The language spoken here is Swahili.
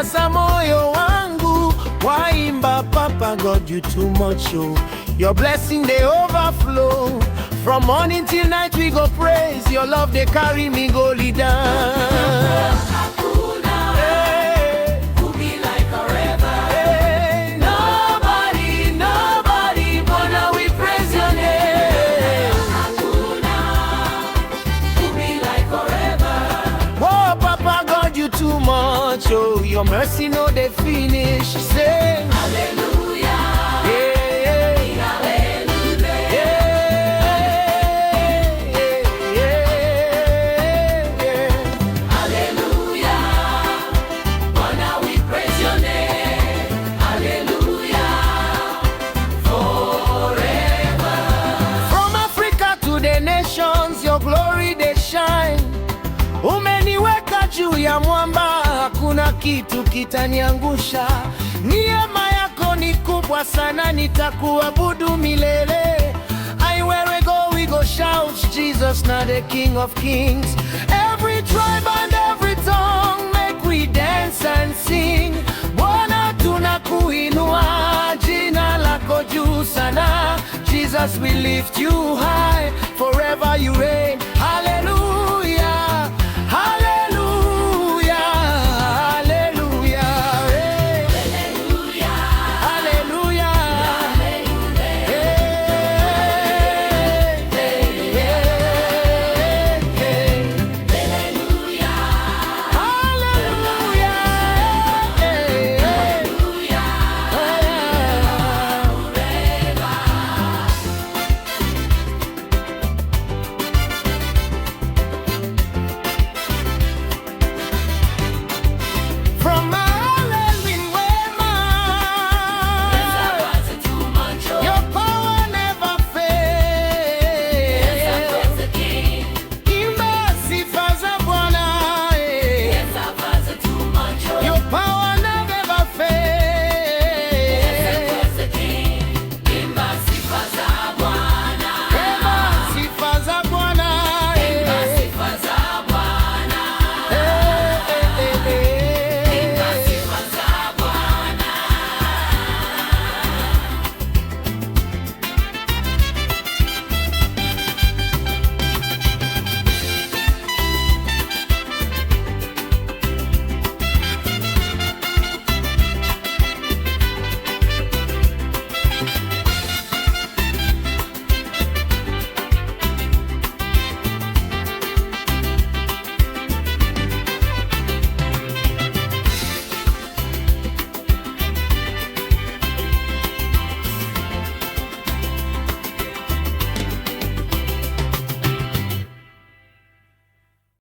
umejaza moyo wangu, waimba Papa God you too much, oh. Your blessing they overflow. From morning till night we go praise. Your love they carry me go lead down. Too much, oh, your mercy no they finish. Say hallelujah, yeah, hallelujah, yeah, hallelujah. Bwana we praise your name, hallelujah, forever. From Africa to the nations, your glory they shine. Umeniweka juu ya mwamba, hakuna kitu kitaniangusha. Neema yako ni kubwa sana, nitakuabudu milele. Where we go, we go shout, Jesus now the King of Kings. Every tribe and every tongue, make we dance and sing. Bwana tunakuinua, jina lako juu sana. Jesus we lift you high, forever you reign.